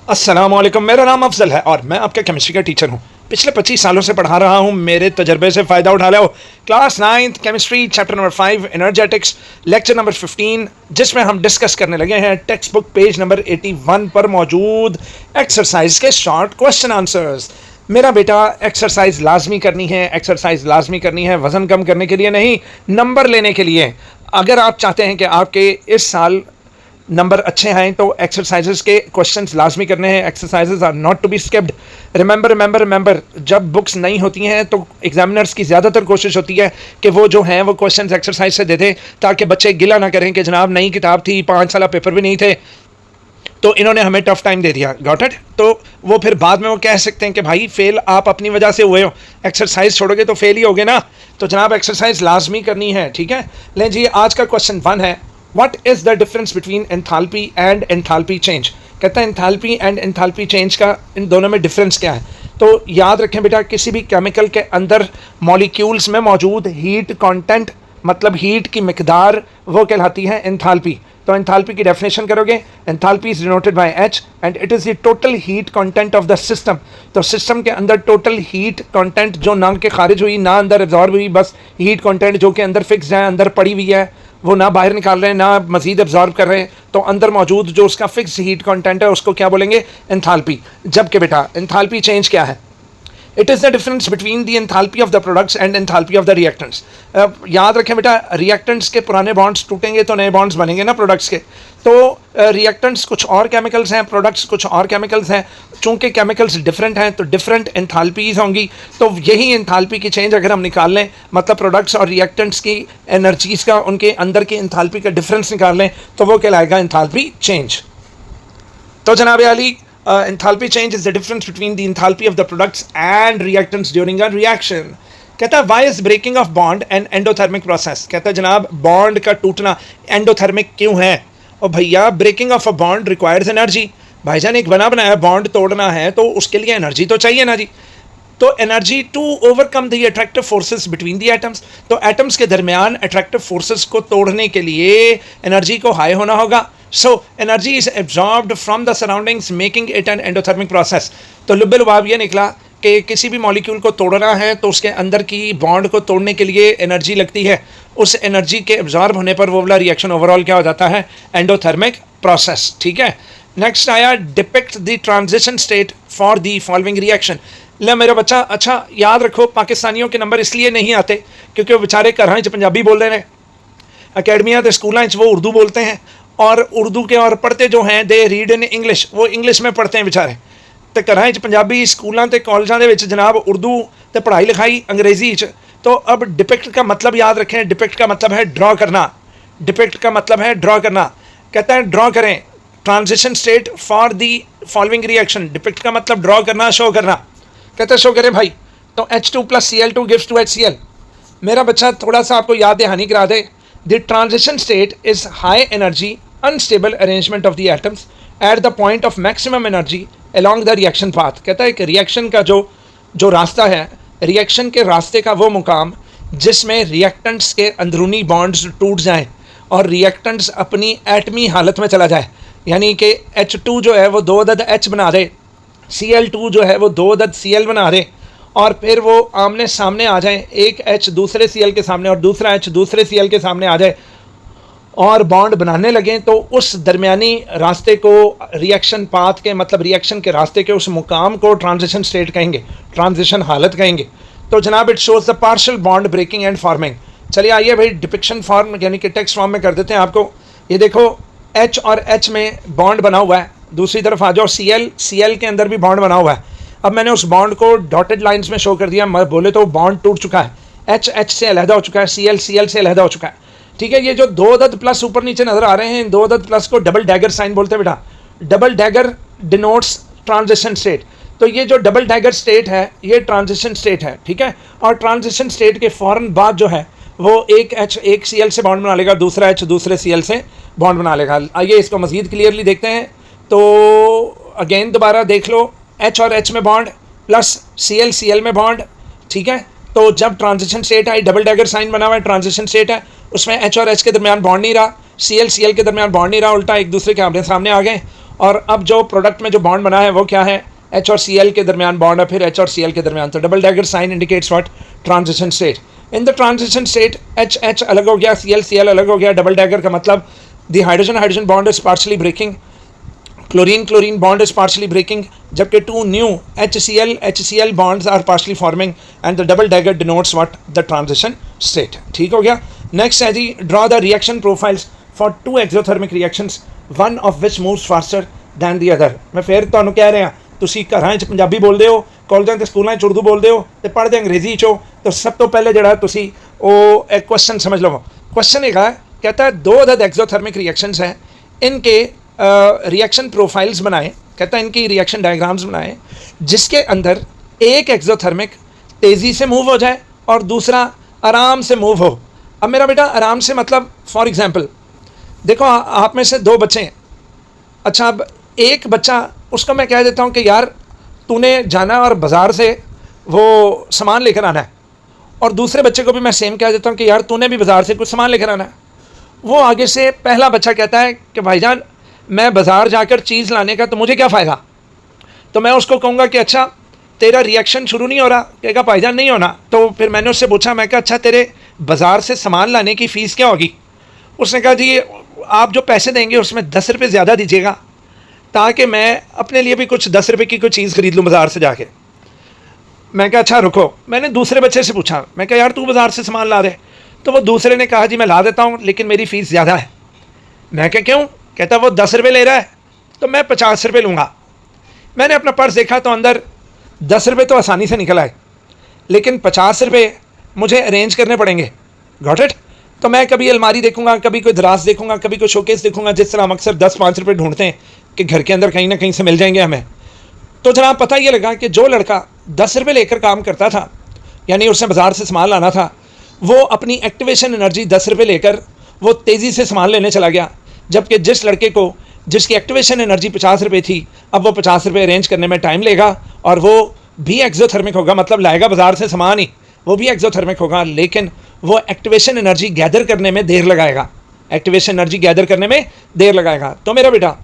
अस्सलामुअलैकुम, मेरा नाम अफजल है और मैं आपका केमिस्ट्री का टीचर हूँ। पिछले 25 सालों से पढ़ा रहा हूँ। मेरे तजर्बे से फ़ायदा उठा लो। Class 9th chemistry chapter number 5 energetics lecture number 15, जिसमें हम डिस्कस करने लगे हैं टेक्स्ट बुक पेज नंबर 81 पर मौजूद एक्सरसाइज के शॉर्ट क्वेश्चन आंसर्स। मेरा बेटा, एक्सरसाइज लाजमी करनी है। एक्सरसाइज लाजमी करनी है वज़न कम करने के लिए नहीं, नंबर लेने के लिए। अगर आप चाहते हैं कि आपके इस साल नंबर अच्छे आए तो एक्सरसाइजेस के क्वेश्चंस लाजमी करने हैं। Exercises are not to be skipped. Remember, जब बुक्स नहीं होती हैं तो एग्जामिनर्स की ज़्यादातर कोशिश होती है कि वो जो हैं वो क्वेश्चंस एक्सरसाइज से दे दें, ताकि बच्चे गिला ना करें कि जनाब नई किताब थी, 5 साल पेपर भी नहीं थे तो इन्होंने हमें टफ टाइम दे दिया। Got it? तो वो फिर बाद में वो कह सकते हैं कि भाई फेल आप अपनी वजह से हुए हो, एक्सरसाइज छोड़ोगे तो फेल ही होगे ना। तो जनाब एक्सरसाइज लाजमी करनी है, ठीक है। लें जी, आज का क्वेश्चन 1 है, What is the difference between enthalpy and enthalpy change? कहता है enthalpy and enthalpy change का इन दोनों में डिफरेंस क्या है। तो याद रखें बेटा, किसी भी केमिकल के अंदर मॉलिक्यूल्स में मौजूद हीट कंटेंट, मतलब हीट की मिकदार, वो कहलाती है एंथैल्पी। तो एंथैल्पी की डेफिनेशन करोगे, enthalpy is denoted by H and it is the total heat content of the system. तो सिस्टम के अंदर टोटल हीट कंटेंट जो ना के खारिज हुई ना अंदर एब्जॉर्ब हुई, बस हीट कंटेंट जो कि अंदर फिक्स है, अंदर पड़ी हुई है, वो ना बाहर निकाल रहे हैं ना मजीद एब्जॉर्ब कर रहे हैं, तो अंदर मौजूद जो उसका फिक्स हीट कंटेंट है उसको क्या बोलेंगे? एंथैल्पी। जबकि बेटा एंथैल्पी चेंज क्या है? It is the difference between the enthalpy of the products and enthalpy of the reactants. याद रखें बेटा, रिएक्टेंट्स के पुराने बॉन्ड्स टूटेंगे तो नए बॉन्ड्स बनेंगे ना प्रोडक्ट्स के। तो रिएक्टेंट्स कुछ और केमिकल्स हैं, प्रोडक्ट्स कुछ और केमिकल्स हैं। चूँकि केमिकल्स डिफरेंट हैं तो डिफरेंट एंथैल्पीज़ होंगी। तो यही एंथैल्पी की चेंज अगर हम निकाल लें, मतलब प्रोडक्ट्स और रिएक्टेंट्स की एनर्जीज़ का, उनके अंदर की एंथैल्पी का डिफरेंस निकाल लें, तो वो कहलाएगा एंथैल्पी चेंज। तो जनाब आली, enthalpy change is the difference between the enthalpy of the products and reactants during a reaction. कहता है why is breaking of bond an endothermic process? कहता है जनाब बॉन्ड का टूटना एंडोथर्मिक क्यों है? और भैया breaking of a bond requires energy. भाईजान एक बना बनाया बॉन्ड तोड़ना है तो उसके लिए एनर्जी तो चाहिए ना जी। तो energy to overcome the attractive forces between the atoms. तो एटम्स के दरमियान अट्रैक्टिव फोर्सेस को तोड़ने के लिए एनर्जी को हाई होना होगा। So energy is absorbed from the surroundings making it an endothermic process. तो लुब्बे लुबाब ये निकला कि किसी भी मॉलिक्यूल को तोड़ना है तो उसके अंदर की बॉन्ड को तोड़ने के लिए एनर्जी लगती है। उस एनर्जी के एब्जॉर्ब होने पर वो वाला रिएक्शन ओवरऑल क्या हो जाता है? एंडोथर्मिक प्रोसेस, ठीक है। नेक्स्ट आया depict the transition state for the following reaction. ले मेरा बच्चा, अच्छा याद रखो, पाकिस्तानियों के नंबर इसलिए नहीं आते क्योंकि वो बेचारे घर पंजाबी बोल रहे हैं, अकेडमियाँ तो स्कूलों वो उर्दू बोलते हैं, और उर्दू के और पढ़ते जो हैं दे रीड इन इंग्लिश, वो इंग्लिश में पढ़ते हैं बेचारे। तो घर पंजाबी, स्कूलों के कॉलेजों के जनाब उर्दू तो पढ़ाई लिखाई अंग्रेजी। तो अब डिपिक्ट का मतलब याद रखें, डिपिक्ट का मतलब है ड्रॉ करना। डिपिक्ट का मतलब है ड्रॉ करना। कहता है ड्रॉ करें transition state for the following reaction. Depict का मतलब ड्रॉ करना, शो करना। कहते हैं शो करें भाई, तो H2 + Cl2 gives to HCl। मेरा बच्चा थोड़ा सा आपको याद दहानी करा दे। The transition state is high energy unstable arrangement of the atoms at the point of maximum energy along the reaction path. कहता है कि रिएक्शन का जो रास्ता है, रिएक्शन के रास्ते का वो मुकाम जिसमें रिएक्टेंट्स के अंदरूनी बॉन्ड्स टूट जाएं और रिएक्टेंट्स अपनी एटमी हालत में चला जाए। यानी कि H2 जो है वो 2 अदद H बना दे, Cl2 जो है वो 2 अदद Cl बना दे, और फिर वो आमने सामने आ जाए, एक H दूसरे Cl के सामने और दूसरा H दूसरे Cl के सामने आ जाए और बॉन्ड बनाने लगें। तो उस दरमियानी रास्ते को रिएक्शन पाथ के, मतलब रिएक्शन के रास्ते के उस मुकाम को ट्रांजिशन स्टेट कहेंगे, ट्रांजिशन हालत कहेंगे। तो जनाब it shows the partial bond breaking and forming. चलिए आइए भाई डिपिक्शन फॉर्म यानी कि टेक्स्ट फॉर्म में कर देते हैं आपको। ये देखो H और H में बॉन्ड बना हुआ है, दूसरी तरफ आ जाओ Cl के अंदर भी बॉन्ड बना हुआ है। अब मैंने उस बॉन्ड को डॉटेड लाइंस में शो कर दिया, मैं बोले तो बॉन्ड टूट चुका है, H से अलहदा हो चुका है, Cl से अलहदा हो चुका है, ठीक है। ये जो 2 अदद प्लस ऊपर नीचे नजर आ रहे हैं, इन 2 अदद प्लस को डबल डैगर साइन बोलते हैं बेटा। Double dagger denotes transition state. तो ये जो डबल डैगर स्टेट है ये ट्रांजिशन स्टेट है, ठीक है। और ट्रांजिशन स्टेट के फ़ौरन बाद जो है वो एक H एक Cl से बॉन्ड बना लेगा, दूसरा H दूसरे Cl से बॉन्ड बना लेगा। आइए इसको मज़ीद क्लियरली देखते हैं। तो अगेन दोबारा देख लो, H और H में बॉन्ड प्लस Cl में बॉन्ड, ठीक है। तो जब ट्रांजिशन स्टेट आई, डबल डैगर साइन बना हुआ है, ट्रांजिशन स्टेट है, उसमें H और H के दरमियान बॉन्ड नहीं रहा, Cl के दरमियान बॉन्ड नहीं रहा, उल्टा एक दूसरे के आमने सामने आ गए। और अब जो प्रोडक्ट में जो बॉन्ड बना है वो क्या है, H और Cl के दरमियान बॉन्ड है, फिर H और Cl के दरमियान। तो double dagger sign indicates what, transition state. In the transition state H H अलग हो गया, Cl Cl अलग हो गया। डबल डैगर का मतलब the hydrogen hydrogen bond is partially breaking, chlorine chlorine bond is partially breaking, जबकि two new HCl bonds are partially forming and the double dagger denotes what, the transition state। ठीक हो गया। Next है जी, draw the reaction profiles for two exothermic reactions one of which moves faster than the other. मैं फिर ਤੁਹਾਨੂੰ ਕਹਿ ਰਿਹਾ, ਤੁਸੀਂ ਘਰਾਂ 'ਚ ਪੰਜਾਬੀ ਬੋਲਦੇ ਹੋ, ਕਾਲਜਾਂ ਤੇ ਸਕੂਲਾਂ 'ਚ ਉਰਦੂ ਬੋਲਦੇ ਹੋ ਤੇ ਪੜ੍ਹਦੇ ਅੰਗਰੇਜ਼ੀ 'ਚ ਹੋ, ਤਾਂ ਸਭ ਤੋਂ ਪਹਿਲੇ ਜਿਹੜਾ ਤੁਸੀਂ ਉਹ एक क्वेश्चन समझ लो। क्वेश्चन एक है, कहता है दो अदद एक्सोथर्मिक रिएक्शंस हैं, इनके रिएक्शन प्रोफाइल्स बनाएं, कहता है इनकी रिएक्शन डायग्राम्स बनाएं जिसके अंदर एक एक्सोथर्मिक तेज़ी से मूव हो जाए और दूसरा आराम से मूव हो। अब मेरा बेटा आराम से मतलब फॉर एग्जांपल देखो, आप में से दो बच्चे हैं, अच्छा अब एक बच्चा, उसको मैं कह देता हूँ कि यार तूने जाना और बाज़ार से वो सामान लेकर आना है, और दूसरे बच्चे को भी मैं सेम कह देता हूँ कि यार तूने भी बाज़ार से कुछ सामान लेकर आना है। वो आगे से पहला बच्चा कहता है कि भाईजान मैं बाज़ार जाकर चीज़ लाने का तो मुझे क्या फ़ायदा। तो मैं उसको कहूँगा कि अच्छा तेरा रिएक्शन शुरू नहीं हो रहा, कहेगा भाईजान नहीं होना। तो फिर मैंने उससे पूछा, मैं कहा अच्छा तेरे बाज़ार से सामान लाने की फ़ीस क्या होगी। उसने कहा जी आप जो पैसे देंगे उसमें 10 रुपये ज़्यादा दीजिएगा ताकि मैं अपने लिए भी कुछ 10 रुपये की कोई चीज़ ख़रीद लूँ बाज़ार से जाके। मैं कहा अच्छा रुको, मैंने दूसरे बच्चे से पूछा, मैं कहा यार तू बाज़ार से सामान ला दे। तो वो दूसरे ने कहा जी मैं ला देता हूँ लेकिन मेरी फ़ीस ज़्यादा है। मैं कहा क्यों, कहता वो 10 रुपये ले रहा है तो मैं 50 रुपये लूँगा। मैंने अपना पर्स देखा तो अंदर 10 रुपये तो आसानी से निकल आए, लेकिन 50 रुपये मुझे अरेंज करने पड़ेंगे। Got it. तो मैं कभी अलमारी देखूंगा, कभी कोई दराज देखूंगा, कभी कोई शोकेस देखूंगा, जिस तरह हम अक्सर 10-5 रुपये ढूंढते हैं कि घर के अंदर कहीं ना कहीं से मिल जाएंगे हमें। तो जरा पता ये लगा कि जो लड़का 10 रुपये लेकर काम करता था, यानी उसने बाज़ार से सामान लाना था, वो अपनी एक्टिवेशन एनर्जी 10 रुपये लेकर वो तेज़ी से सामान लेने चला गया, जबकि जिस लड़के को जिसकी एक्टिवेशन एनर्जी 50 रुपये थी, अब वो 50 रुपये अरेंज करने में टाइम लेगा और वो भी एक्सोथर्मिक होगा, मतलब लाएगा बाज़ार से सामान ही, वो भी एक्सोथर्मिक होगा, लेकिन वो एक्टिवेशन एनर्जी गैदर करने में देर लगाएगा, एक्टिवेशन एनर्जी गैदर करने में देर लगाएगा। तो मेरा बेटा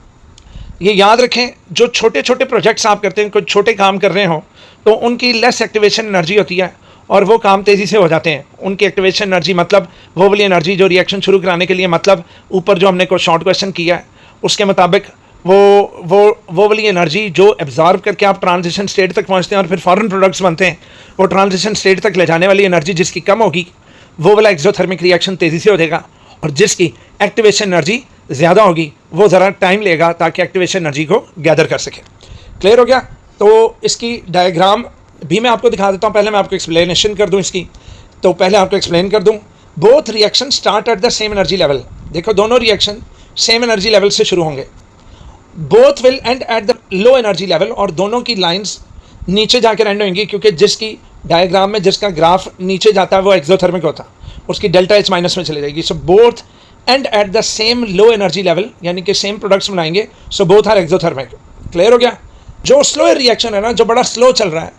ये याद रखें, जो छोटे छोटे प्रोजेक्ट्स आप करते हैं, कुछ छोटे काम कर रहे हो तो उनकी लेस एक्टिवेशन एनर्जी होती है और वो काम तेज़ी से हो जाते हैं। उनकी एक्टिवेशन एनर्जी मतलब वो वाली एनर्जी जो रिएक्शन शुरू कराने के लिए, मतलब ऊपर जो हमने को शॉर्ट क्वेश्चन किया है उसके मुताबिक वो वाली एनर्जी जो एब्जॉर्ब करके आप ट्रांजिशन स्टेट तक पहुंचते हैं और फिर फॉरेन प्रोडक्ट्स बनते हैं, वो ट्रांजिशन स्टेट तक ले जाने वाली एनर्जी जिसकी कम होगी वो वाला एक्सोथर्मिक रिएक्शन तेज़ी से हो जाएगा, और जिसकी एक्टिवेशन एनर्जी ज़्यादा होगी वो ज़रा टाइम लेगा ताकि एक्टिवेशन एनर्जी को गैदर कर सके। क्लियर हो गया। तो इसकी डायग्राम भी मैं आपको दिखा देता हूँ, पहले मैं आपको एक्सप्लेनेशन कर दूँ इसकी। तो पहले आपको एक्सप्लेन कर दूँ, both reaction start at the same energy level. देखो दोनों रिएक्शन सेम एनर्जी लेवल से शुरू होंगे, both will and at the low energy level, और दोनों की लाइंस नीचे जाकर एंड होंगी, क्योंकि जिसकी डायग्राम में जिसका ग्राफ नीचे जाता है वो एक्सोथर्मिक होता है, उसकी डेल्टा एच माइनस में चली जाएगी। So both and at the same low energy level, यानी कि सेम प्रोडक्ट्स बनाएंगे, so both are exothermic. Clear हो गया। जो स्लो रिएक्शन है ना, जो बड़ा स्लो चल रहा है,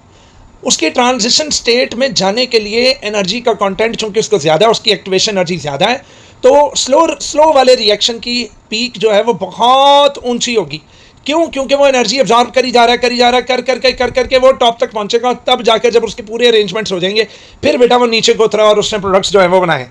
उसकी ट्रांजिशन स्टेट में जाने के लिए एनर्जी का कंटेंट चूंकि उसको ज़्यादा है, उसकी एक्टिवेशन एनर्जी ज़्यादा है, तो स्लो वाले रिएक्शन की पीक जो है वो बहुत ऊंची होगी। क्यों? क्योंकि वो एनर्जी अब्जॉर्ब करी जा रहा है, कर करके वो टॉप तक पहुंचेगा, तब जाकर जब उसके पूरे अरेंजमेंट्स हो जाएंगे फिर बेटा वो नीचे को उतरा और उसने प्रोडक्ट्स जो है वो बनाए।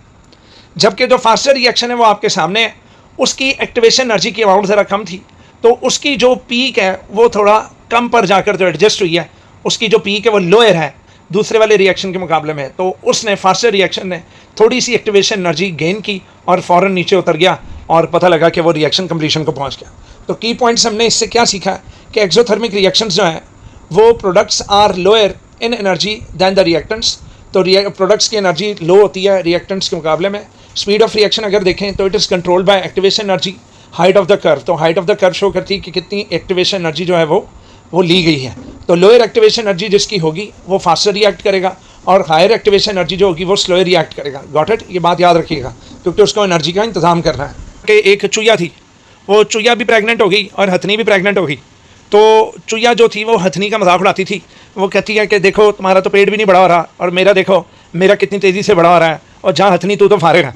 जबकि जो फास्टर रिएक्शन है वो आपके सामने है, उसकी एक्टिवेशन एनर्जी की अमाउंट ज़रा कम थी, तो उसकी जो पीक है वो थोड़ा कम पर जाकर जो एडजस्ट हुई है, उसकी जो पीक है वो लोअर है दूसरे वाले रिएक्शन के मुकाबले में। तो उसने फास्टर रिएक्शन ने थोड़ी सी एक्टिवेशन एनर्जी गेन की और फ़ौरन नीचे उतर गया और पता लगा कि वो रिएक्शन कंप्लीशन को पहुंच गया। तो की पॉइंट्स हमने इससे क्या सीखा कि एक्सोथर्मिक रिएक्शंस जो हैं वो products are lower in energy than the reactants. तो प्रोडक्ट्स की एनर्जी लो होती है रिएक्टेंट्स के मुकाबले में। स्पीड ऑफ रिएक्शन अगर देखें तो it is controlled by activation energy, height of the curve. तो height of the curve show करती है कि कितनी एक्टिवेशन एनर्जी जो है वो ली गई है। तो लोअर एक्टिवेशन एनर्जी जिसकी होगी वो फास्टर रिएक्ट करेगा और हायर एक्टिवेशन एनर्जी जो होगी वो स्लोअर रिएक्ट करेगा। Got it. ये बात याद रखिएगा क्योंकि उसको एनर्जी का इंतजाम करना है। कि एक चुया थी, वो चुया भी प्रेग्नेंट हो गई और हथनी भी प्रेग्नेंट हो गई। तो चुया जो थी वो हथनी का मजाक उड़ाती थी। वो कहती है कि देखो तुम्हारा तो पेट भी नहीं बड़ा हो रहा और मेरा देखो मेरा कितनी तेज़ी से बड़ा हो रहा है, और जहाँ हथनी तू तो फारिग है।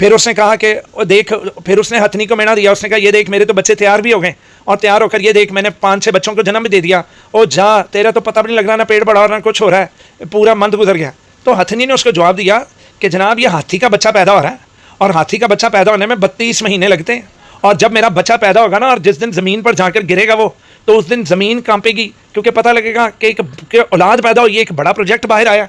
फिर उसने कहा कि वो देख, फिर उसने हथनी को मेणा दिया, उसने कहा ये देख मेरे तो बच्चे तैयार भी हो गए, और तैयार होकर ये देख मैंने 5-6 बच्चों को जन्म भी दे दिया, ओ जा तेरा तो पता भी नहीं लग रहा, ना पेट बढ़ा ना कुछ हो रहा है, पूरा मंथ गुजर गया। तो हथनी ने उसको जवाब दिया कि जनाब ये हाथी का बच्चा पैदा हो रहा है, और हाथी का बच्चा पैदा होने में 32 महीने लगते हैं, और जब मेरा बच्चा पैदा होगा ना और जिस दिन ज़मीन पर जाकर गिरेगा वो, तो उस दिन ज़मीन कांपेगी, क्योंकि पता लगेगा कि औलाद पैदा हुई, एक बड़ा प्रोजेक्ट बाहर आया।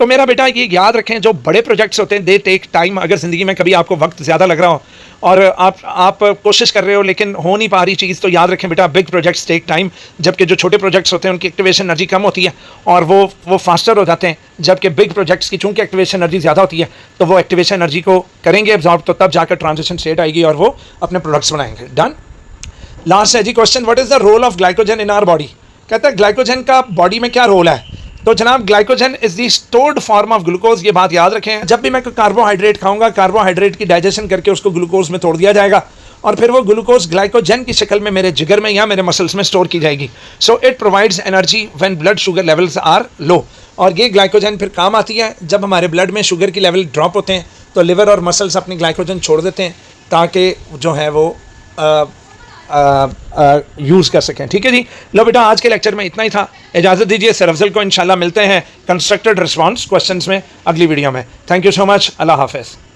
तो मेरा बेटा ये याद रखें, जो बड़े प्रोजेक्ट्स होते हैं दे टेक टाइम। अगर ज़िंदगी में कभी आपको वक्त ज़्यादा लग रहा हो और आप कोशिश कर रहे हो लेकिन हो नहीं पा रही चीज़, तो याद रखें बेटा बिग प्रोजेक्ट्स टेक टाइम, जबकि जो छोटे प्रोजेक्ट्स होते हैं उनकी एक्टिवेशन एनर्जी कम होती है और वो फास्टर हो जाते हैं, जबकि बिग प्रोजेक्ट्स की चूँकि एक्टिवेशन एनर्जी ज़्यादा होती है तो वो एक्टिवेशन एनर्जी को करेंगे एब्जॉर्ब, तो तब जाकर ट्रांजिशन स्टेट आएगी और वो अपने प्रोडक्ट्स बनाएंगे। डन। लास्ट है जी question, what is the role of glycogen in our body. कहता है ग्लाइकोजन का बॉडी में क्या रोल है। तो जनाब glycogen is the stored form of glucose. ये बात याद रखें, जब भी मैं कोई कार्बोहाइड्रेट खाऊंगा, कार्बोहाइड्रेट की डाइजेशन करके उसको ग्लूकोज में तोड़ दिया जाएगा और फिर वो ग्लूकोज ग्लाइकोजन की शक्ल में मेरे जिगर में या मेरे मसल्स में स्टोर की जाएगी। So it provides energy when blood sugar levels are low. और ये ग्लाइकोजन फिर काम आती है जब हमारे ब्लड में शुगर की लेवल ड्रॉप होते हैं, तो लिवर और मसल्स अपनी ग्लाइकोजन छोड़ देते हैं ताकि जो है वो यूज़ कर सकें। ठीक है जी। लो बेटा आज के लेक्चर में इतना ही था, इजाज़त दीजिए। सर अफजल को इंशाल्लाह मिलते हैं कंस्ट्रक्टेड रिस्पॉन्स क्वेश्चंस में अगली वीडियो में। थैंक यू सो मच, अल्लाह हाफ़िज़।